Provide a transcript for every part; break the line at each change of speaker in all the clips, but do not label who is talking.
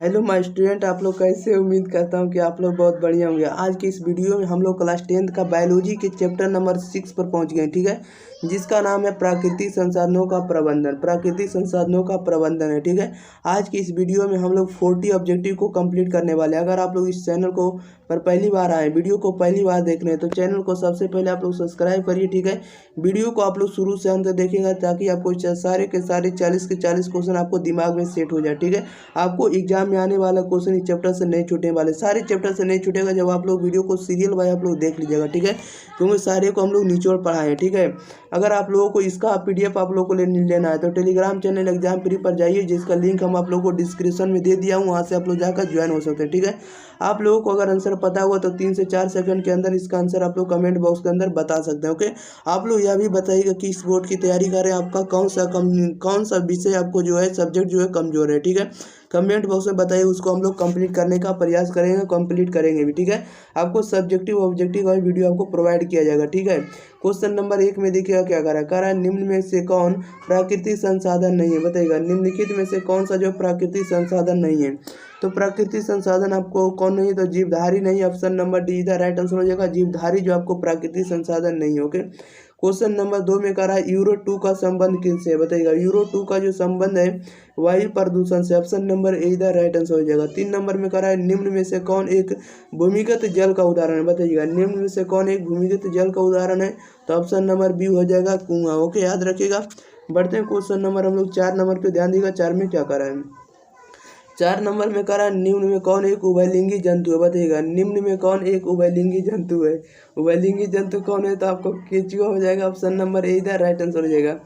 Hello my student, आप लोग कैसे? उम्मीद करता हूँ कि आप लोग बहुत बढ़िया होंगे। आज की इस वीडियो में हम लोग क्लास 10th का बायोलॉजी के चैप्टर नंबर 6 पर पहुँच गए, ठीक है, जिसका नाम है प्राकृतिक संसाधनों का प्रबंधन। प्राकृतिक संसाधनों का प्रबंधन है, ठीक है। आज की इस वीडियो में हम लोग 40 ऑब्जेक्टिव को कंप्लीट करने वाले हैं। अगर आप लोग इस चैनल को पर पहली बार आए, वीडियो को पहली बार देख रहे हैं, तो चैनल को सबसे पहले आप लोग सब्सक्राइब करिए, ठीक है। वीडियो को आप लोग शुरू से अंत देखेंगे ताकि आपको सारे के सारे 40 के 40 क्वेश्चन आपको दिमाग में सेट हो जाए, ठीक है। आपको एग्जाम में आने वाला क्वेश्चन इस चैप्टर से नहीं छूटने वाले, सारे चैप्टर से नहीं छूटेगा जब आप लोग वीडियो को सीरियल वाइज आप लोग देख लीजिएगा, ठीक है, क्योंकि सारे को हम लोग निचोड़ पढ़ाए हैं, ठीक है। अगर आप लोगों को इसका PDF आप लोगों को लेना है तो टेलीग्राम चैनल एग्जाम फ्री पर जाइए, जिसका लिंक हम आप लोगों को डिस्क्रिप्शन में दे दिया हूँ, वहाँ से आप लोग जाकर ज्वाइन हो सकते हैं, ठीक है। आप लोगों को अगर आंसर पता हुआ तो 3 से 4 सेकंड के अंदर इसका आंसर आप लोग कमेंट बॉक्स के अंदर बता सकते हैं, ओके। आप लोग यह भी बताइएगा कि इस बोर्ड की तैयारी कर रहे हैं, आपका कौन सा विषय आपको जो है सब्जेक्ट जो है कमजोर है, ठीक है। कमेंट बॉक्स में बताइए, उसको हम लोग कंप्लीट करने का प्रयास करेंगे, कंप्लीट करेंगे भी, ठीक है। आपको सब्जेक्टिव ऑब्जेक्टिव वाली वीडियो आपको प्रोवाइड किया जाएगा, ठीक है। क्वेश्चन नंबर 1 में देखिएगा क्या कह रहा है निम्न में से कौन प्राकृतिक संसाधन नहीं है, बताइएगा निम्नलिखित में से कौन सा जो प्राकृतिक संसाधन नहीं है। तो प्राकृतिक संसाधन आपको कौन नहीं है, तो जीवधारी नहीं, ऑप्शन नंबर डी इधर राइट आंसर हो जाएगा, जीवधारी जो आपको प्राकृतिक संसाधन नहीं है, ओके। क्वेश्चन नंबर 2 में कह रहा है यूरो 2 का संबंध किससे है, बताइएगा यूरो 2 का जो संबंध है वायु प्रदूषण से, ऑप्शन नंबर ए इधर राइट आंसर हो जाएगा। 3 नंबर में कह रहा है निम्न में से कौन एक भूमिगत जल का उदाहरण है, बताइएगा निम्न में से कौन एक भूमिगत जल का उदाहरण है, तो ऑप्शन नंबर बी हो जाएगा कुआं, ओके, याद रखिएगा। बढ़ते हैं क्वेश्चन नंबर हम लोग 4 नंबर पे ध्यान दीजिएगा। 4 में क्या कर रहा है, 4 नंबर में कह रहा है निम्न में कौन एक उभयलिंगी जंतु है, बताइएगा निम्न में कौन एक उभयलिंगी जंतु है। उभयलिंगी जंतु कौन है, तो आपको केचुआ हो जाएगा, ऑप्शन नंबर ए इधर राइट आंसर हो जाएगा।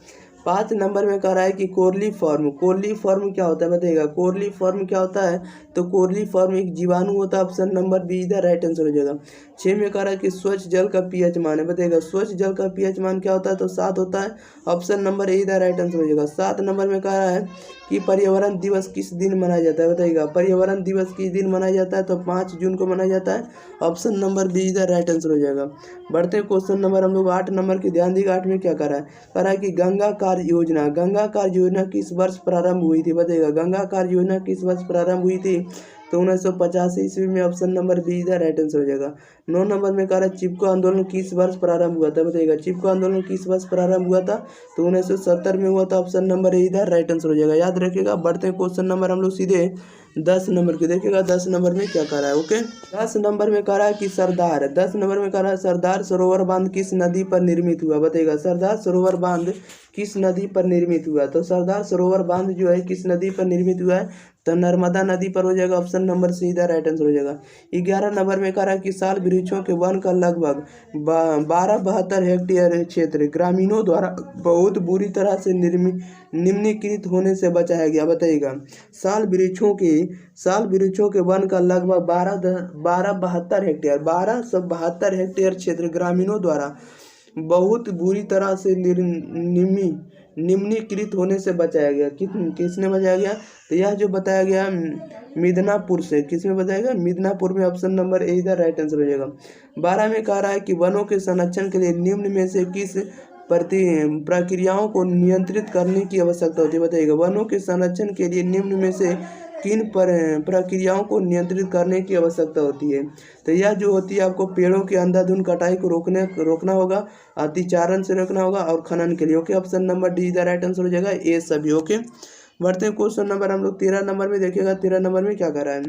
5 नंबर में कह रहा है कि कोरली फॉर्म क्या होता है, बताइएगा कोरली फॉर्म क्या होता है, तो कोरली फॉर्म एक जीवाणु होता है, ऑप्शन नंबर बी इधर राइट आंसर हो जाएगा। 6 में कह रहा है कि स्वच्छ जल का pH मान है, बताइएगा स्वच्छ जल का pH मान क्या होता है, तो 7 होता है, ऑप्शन नंबर ए इधर राइट आंसर हो जाएगा। 7 नंबर में कह रहा है कि पर्यावरण दिवस किस दिन मनाया जाता है, बताइएगा पर्यावरण दिवस किस दिन मनाया जाता है, तो 5 जून को मनाया जाता है, ऑप्शन नंबर बी इधर राइट आंसर हो जाएगा। बढ़ते हैं क्वेश्चन नंबर हम लोग 8 नंबर की ध्यान दीजिएगा। 8 में क्या कह रहा है कि गंगा कार्य योजना किस वर्ष प्रारंभ हुई थी, बताइएगा गंगा कार्य योजना किस वर्ष प्रारंभ हुई थी, तो 1985 ईस्वी में, ऑप्शन नंबर बी इधर राइट आंसर हो जाएगा। 9 नंबर में कह रहा है चिपको आंदोलन किस वर्ष प्रारंभ हुआ था, बताइएगा चिपको आंदोलन किस वर्ष प्रारंभ हुआ था, तो 1970 में हुआ था, ऑप्शन नंबर ए इधर राइट आंसर हो जाएगा, याद रखिएगा। बढ़ते हैं क्वेश्चन नंबर हम लोग सीधे 10 नंबर की देखिएगा। 10 नंबर में क्या कह रहा है, ओके। 10 नंबर में कह रहा है कि 10 नंबर में कह रहा है सरदार सरोवर बांध किस नदी पर निर्मित हुआ, बताइएगा सरदार सरोवर बांध किस नदी पर निर्मित हुआ, तो सरदार सरोवर बांध जो है किस नदी पर निर्मित हुआ है, तो नर्मदा नदी पर हो जाएगा, ऑप्शन नंबर सी इधर राइट आंसर हो जाएगा। 11 नंबर में कह रहा है कि साल वृक्षों के वन का लगभग 1272 हेक्टेयर क्षेत्र ग्रामीणों द्वारा बहुत बुरी तरह से निम्नीकृत होने से बचाया गया, बताइएगा साल वृक्षों के वन का लगभग 1272 हेक्टेयर क्षेत्र ग्रामीणों द्वारा बहुत बुरी तरह से निम्नीकृत होने से बचाया गया। किसने बचाया गया, तो यह जो बताया गया मिदनापुर से, किसमें बताया गया, मिदनापुर में, ऑप्शन नंबर ए इधर राइट आंसर हो जाएगा। 12 में कह रहा है कि वनों के संरक्षण के लिए निम्न में से किस प्रक्रियाओं को नियंत्रित करने की आवश्यकता होती है, बताइएगा वनों के संरक्षण के लिए निम्न में से किन प्रक्रियाओं को नियंत्रित करने की आवश्यकता होती है, तो यह जो होती है आपको पेड़ों की अंधाधुंध कटाई को रोकना होगा, अतिचारण से रोकना होगा, और खनन के लिए, ओके, ऑप्शन नंबर डी इधर राइट आंसर हो जाएगा, ये सभी, ओके। बढ़ते हैं क्वेश्चन नंबर हम लोग 13 नंबर में देखिएगा। 13 नंबर में क्या कर रहा है,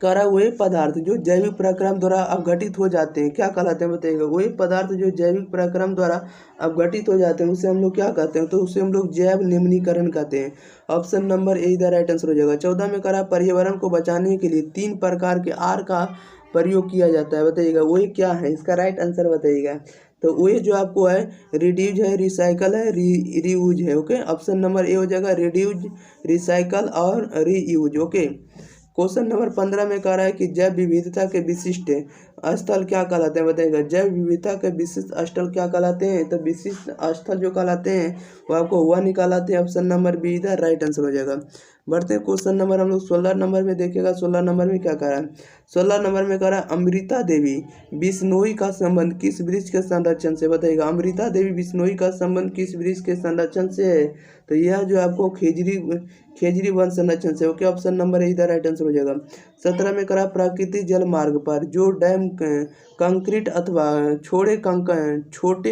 कह रहा है वही पदार्थ जो जैविक प्रक्रम द्वारा अपघटित हो जाते हैं क्या कहलाते हैं, बताइएगा वही पदार्थ जो जैविक प्रक्रम द्वारा अपघटित हो जाते हैं उसे हम लोग क्या कहते हैं, तो उसे हम लोग जैव निम्नीकरण कहते हैं, ऑप्शन नंबर ए इधर राइट आंसर हो जाएगा। 14 में कह रहा है पर्यावरण को बचाने के लिए 3 प्रकार के आर का प्रयोग किया जाता है, बताइएगा वही क्या है, इसका राइट आंसर बताइएगा, तो वही जो आपको है रिड्यूज है, रिसाइकल है, रीयूज है, ओके, ऑप्शन नंबर ए हो जाएगा रिड्यूज, रिसाइकल और रीयूज, ओके। क्वेश्चन नंबर 15 में कह रहा है कि जैव विविधता के विशिष्ट स्थल क्या कहलाते हैं, बताइएगा जैव विविधता के विशिष्ट स्थल क्या कहलाते हैं, तो विशिष्ट स्थल जो कहलाते हैं वो आपको वन निकालाते हैं, ऑप्शन नंबर बी इधर राइट आंसर हो जाएगा। बढ़ते हैं क्वेश्चन नंबर हम लोग 16 नंबर में देखिएगा। 16 नंबर में क्या कह रहा है, 16 नंबर में कह रहा है अमृता देवी बिश्नोई का संबंध किस वृक्ष के संरक्षण से, बताइएगा अमृता देवी बिश्नोई का संबंध किस वृक्ष के संरक्षण से है, तो यह जो आपको खेजरी वन संरक्षण से, ओके, ऑप्शन नंबर ए इधर राइट आंसर हो जाएगा। 17 में करा प्राकृतिक जल मार्ग पर जो डैम कंक्रीट अथवा छोटे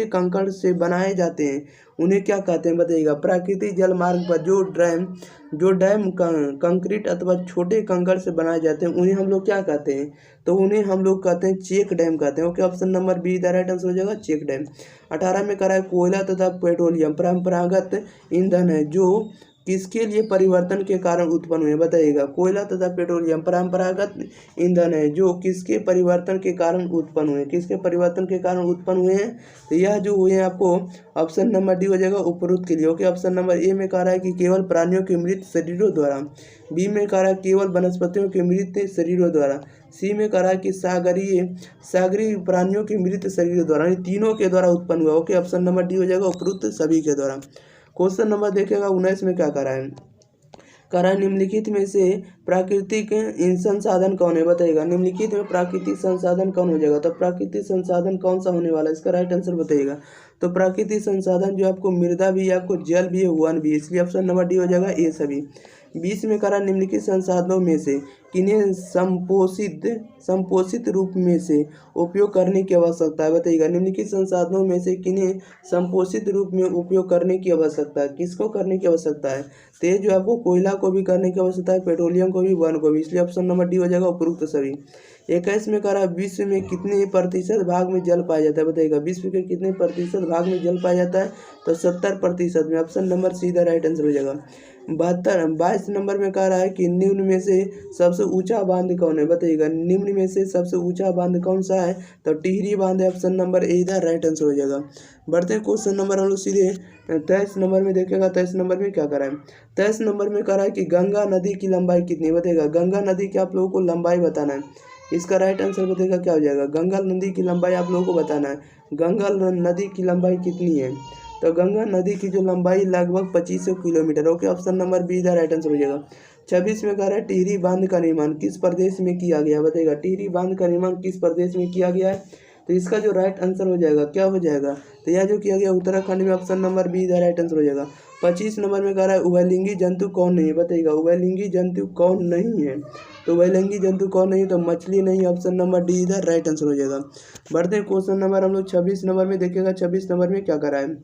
कंकड़ से बनाए जाते हैं उन्हें क्या कहते हैं बताइएगा। प्राकृतिक जल मार्ग पर जो डैम कंक्रीट अथवा छोटे कंकड़ से बनाए जाते हैं उन्हें हम लोग क्या कहते हैं, तो उन्हें हम लोग कहते हैं चेक डैम कहते हैं, okay, option number be the right answer हो जाएगा, चेक डैम। 18 में करा है कोयला तथा पेट्रोलियम परंपरागत ईंधन है जो किसके लिए परिवर्तन के कारण उत्पन्न हुए बताइएगा। कोयला तथा पेट्रोलियम परंपरागत ईंधन है जो किसके परिवर्तन के कारण उत्पन्न हुए, किसके परिवर्तन के कारण उत्पन्न हुए हैं, तो यह जो हुए हैं आपको ऑप्शन नंबर डी हो जाएगा उपरोक्त के लिए, ओके। ऑप्शन नंबर ए में कह रहा है कि केवल प्राणियों के मृत शरीरों द्वारा, बी में कह रहा है केवल वनस्पतियों के मृत शरीरों द्वारा, सी में कह रहा है कि सागरीय प्राणियों के मृत शरीरों द्वारा, तीनों के द्वारा उत्पन्न हुआ, ओके। ऑप्शन नंबर डी हो जाएगा उपरोक्त सभी के द्वारा। क्वेश्चन नंबर देखिएगा 19 में क्या करा है, करा निम्नलिखित में से प्राकृतिक संसाधन कौन है बताइएगा। निम्नलिखित में प्राकृतिक संसाधन कौन हो जाएगा, तो प्राकृतिक संसाधन कौन सा होने वाला है, इसका राइट आंसर बताइएगा। तो प्राकृतिक संसाधन जो आपको मृदा भी है, आपको जल भी है, वन भी, इसलिए ऑप्शन नंबर डी हो जाएगा ये सभी। 20 में करा निम्नलिखित संसाधनों में से किन्हें संपोषित रूप में से उपयोग करने की आवश्यकता है बताइएगा। निम्नलिखित संसाधनों में से किन्हें संपोषित रूप में उपयोग करने की आवश्यकता है, किसको करने की आवश्यकता है, तो ये जो आपको कोयला को भी करने की आवश्यकता है, पेट्रोलियम को भी, वन को भी, इसलिए ऑप्शन नंबर डी हो जाएगा उपरोक्त सभी। 21 में करा विश्व में कितने प्रतिशत भाग में जल पाया जाता है बताइएगा। विश्व के कितने प्रतिशत भाग में जल पाया जाता है, तो 70% में, ऑप्शन नंबर सीधा राइट आंसर हो जाएगा। 22 नंबर में कह रहा है कि निम्न में से सबसे ऊंचा बांध कौन है बताइएगा। निम्न में से सबसे ऊंचा बांध कौन सा है, तो टिहरी बांध है, ऑप्शन नंबर ए इधर राइट आंसर हो जाएगा। बढ़ते हैं क्वेश्चन नंबर हम लोग सीधे 23 नंबर में देखेगा। 23 नंबर में क्या करा है, 23 नंबर में कह रहा है कि गंगा नदी की लंबाई कितनी बताइएगा। गंगा नदी की आप लोगों को लंबाई बताना है, इसका राइट आंसर बताइएगा क्या हो जाएगा। गंगा नदी की लंबाई आप लोगों को बताना है, गंगा नदी की लंबाई कितनी है, तो गंगा नदी की जो लंबाई लगभग 2500 kilometre, okay. Option number be the right answer हो जाएगा। 26 में कह रहा है टिहरी बांध का निर्माण किस प्रदेश में किया गया बताइएगा। टिहरी बांध का निर्माण किस प्रदेश में किया गया है, तो इसका जो राइट आंसर हो जाएगा क्या हो जाएगा, तो यह जो किया गया उत्तराखंड में, option number be the right answer हो जाएगा। 25 नंबर में कह रहा है उभयलिंगी जंतु कौन नहीं है बताइएगा। उभयलिंगी जंतु कौन नहीं है, तो उभयलिंगी जंतु कौन नहीं, तो मछली नहीं, ऑप्शन नंबर डी इधर राइट आंसर हो जाएगा। बढ़ते हैं क्वेश्चन नंबर हम लोग 26 नंबर में देखेगा। 26 नंबर में क्या करा है,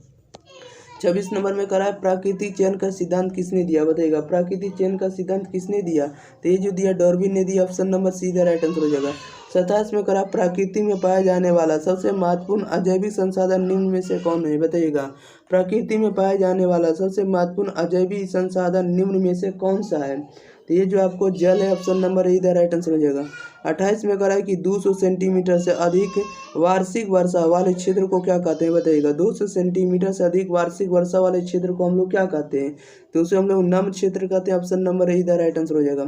26 नंबर में करा है प्राकृतिक चयन का सिद्धांत किसने दिया बताइएगा। प्राकृतिक चयन का सिद्धांत किसने दिया, तो ये जो दिया डार्विन ने दिया, ऑप्शन नंबर सीधा राइट आंसर हो जाएगा। 27 में करा प्रकृति में पाया जाने वाला सबसे महत्वपूर्ण अजैविक संसाधन निम्न में से कौन है बताइएगा। प्रकृति में पाया जाने वाला सबसे महत्वपूर्ण अजैविक संसाधन निम्न में से कौन सा है, तो ये जो आपको जल है, ऑप्शन नंबर इधर राइट आंसर हो जाएगा। 28 में करा है कि 200 सेंटीमीटर से अधिक वार्षिक वर्षा वाले क्षेत्र को क्या कहते हैं बताइएगा। 200 सेंटीमीटर से अधिक वार्षिक वर्षा वाले क्षेत्र को हम लोग क्या कहते हैं, तो उसे हम लोग नम क्षेत्र कहते हैं, ऑप्शन नंबर इधर राइट आंसर हो जाएगा।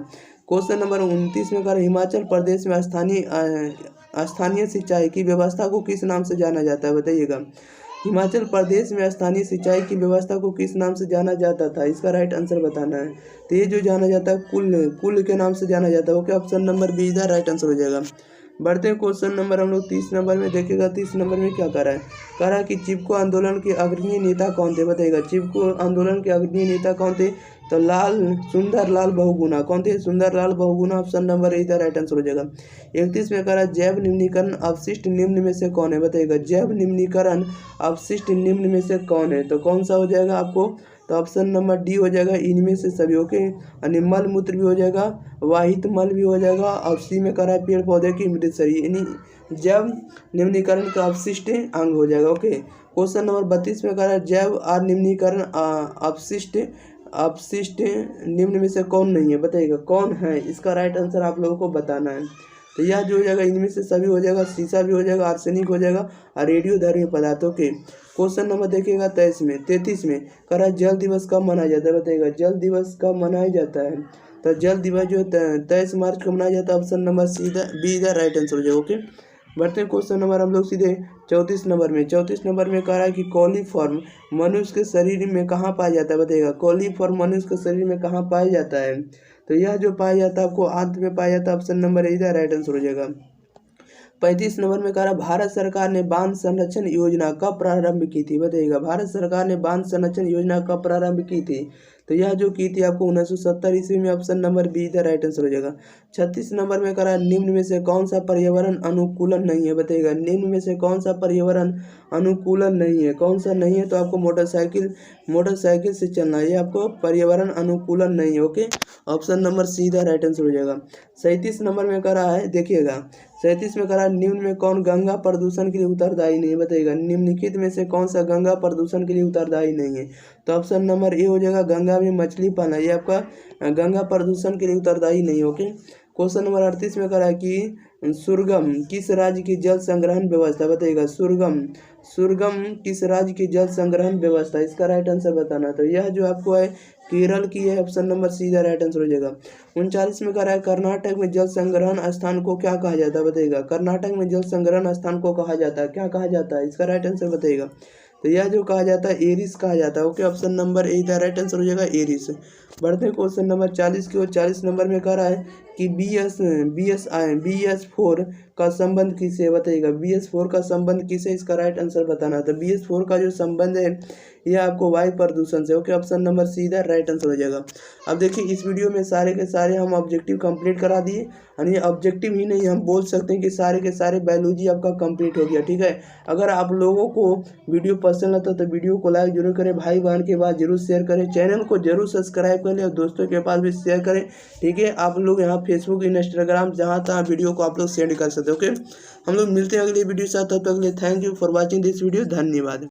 क्वेश्चन नंबर 29 में करा हिमाचल प्रदेश में स्थानीय सिंचाई की व्यवस्था को किस नाम से जाना जाता है बताइएगा। हिमाचल प्रदेश में स्थानीय सिंचाई की व्यवस्था को किस नाम से जाना जाता था, इसका राइट आंसर बताना है, तो ये जो जाना जाता है कुल के नाम से जाना जाता है, ओके। ऑप्शन नंबर बी इधर राइट आंसर हो जाएगा। बढ़ते हैं क्वेश्चन नंबर हम लोग 30 नंबर में देखेगा। 30 नंबर में क्या करा है, करा कि चिपको आंदोलन के अग्रणी नेता कौन थे बताइएगा। चिपको आंदोलन के अग्रणी नेता कौन थे, तो सुंदर लाल बहुगुणा कौन थे, सुंदर लाल बहुगुणा, ऑप्शन नंबर इधर राइट आंसर हो जाएगा। 31 में करा जैव निम्नीकरण अवशिष्ट निम्न में से कौन है बताइएगा। जैव निम्नीकरण अवशिष्ट निम्न में से कौन है, तो कौन सा हो जाएगा आपको, तो ऑप्शन नंबर डी हो जाएगा इनमें से सभी, ओके। मल मूत्र भी हो जाएगा, वाहित मल भी हो जाएगा, और सी में करा पेड़ पौधे की मृत शरीर, यानी जैव निम्नीकरण का अवशिष्ट अंग हो जाएगा, ओके। क्वेश्चन नंबर 32 में करा जैव निम्नीकरण अपशिष्ट निम्न में से कौन नहीं है बताइएगा, कौन है, इसका राइट आंसर आप लोगों को बताना है। तो यह जो हो जाएगा इनमें से सभी हो जाएगा, शीशा भी हो जाएगा, आर्सेनिक हो जाएगा, और रेडियोधर्मी पदार्थों के। क्वेश्चन नंबर देखिएगा 33 में करा जल दिवस कब मनाया जाता है बताइएगा। जल दिवस कब मनाया जाता है, तो जल दिवस जो 23 मार्च को मनाया जाता है, ऑप्शन नंबर सीधा बी इधर राइट आंसर हो जाएगा, ओके। बढ़ते हैं क्वेश्चन नंबर हम लोग सीधे 34 नंबर में। 34 नंबर में कह रहा है कि कॉलीफॉर्म मनुष्य के शरीर में कहाँ पाया जाता है बताइएगा। कॉलीफॉर्म मनुष्य के शरीर में कहाँ पाया जाता है, तो यह जो पाया जाता है आपको आंत में पाया जाता है, ऑप्शन नंबर इधर राइट आंसर हो जाएगा। 35 नंबर में कह रहा भारत सरकार ने बांध संरक्षण योजना कब प्रारंभ की थी, बताइएगा। भारत सरकार ने बांध संरक्षण योजना कब प्रारंभ की थी, तो यह जो की थी आपको 1970 ईस्वी में। Option number be the right answer हो जाएगा। 36 नंबर में कह रहा निम्न में से कौन सा पर्यावरण अनुकूलन नहीं है, बताइएगा। निम्न में से कौन सा पर्यावरण अनुकूलन नहीं है, कौन सा नहीं है, तो आपको मोटरसाइकिल से चलना, ये आपको पर्यावरण अनुकूलन नहीं है। Okay, option number see the right answer हो जाएगा। 37 नंबर में कह रहा है, देखिएगा 37 में कह रहा है निम्न में कौन गंगा प्रदूषण के लिए उत्तरदायी नहीं है, बताइएगा। निम्नलिखित में से कौन सा गंगा प्रदूषण के लिए उत्तरदायी नहीं है, तो ऑप्शन नंबर ए हो जाएगा, गंगा में मछली पालना, ये आपका गंगा प्रदूषण के लिए उत्तरदायी नहीं है। ओके, क्वेश्चन नंबर 38 में कह रहा है कि सुरगम किस राज्य की जल संग्रहण व्यवस्था, बताइएगा। सुरगम किस राज्य की जल संग्रहण व्यवस्था, इसका राइट आंसर बताना। तो यह जो आपको है केरल की है, option number see the right answer हो जाएगा। 39 में कह रहा है कर्नाटक में जल संग्रहण स्थान को क्या कहा जाता है, बताइएगा। कर्नाटक में जल संग्रहण स्थान को कहा जाता है, क्या कहा जाता है, इसका राइट आंसर बताइएगा। तो यह जो कहा जाता है एरिस कहा जाता है। Okay, option number A the right answer हो जाएगा, एरिस। बढ़ते हैं क्वेश्चन नंबर 40 की ओर। 40 नंबर में कह रहा है कि BS4 का संबंध किससे, बताइएगा। BS4 का संबंध किससे, इसका राइट आंसर बताना। तो BS4 का जो संबंध है यह आपको वायु प्रदूषण से। Okay, option number see the right answer हो जाएगा। अब देखिए इस वीडियो में सारे के सारे हम ऑब्जेक्टिव कंप्लीट करा दिए, यानी ऑब्जेक्टिव ही नहीं, हम बोल सकते हैं कि सारे के सारे बायोलॉजी आपका कंप्लीट हो गया। ठीक है, अगर आप लोगों को वीडियो पसंद आता तो वीडियो को लाइक जरूर करें, भाई बहन के बाद जरूर शेयर करें, चैनल को जरूर सब्सक्राइब करें और दोस्तों के पास भी शेयर करें। ठीक है, आप लोग यहाँ फेसबुक, इंस्टाग्राम, जहाँ तहाँ वीडियो को आप लोग सेंड कर सकते हैं। ओके, हम लोग मिलते हैं अगले वीडियो के साथ, तब तक के लिए thank you for watching this video, धन्यवाद।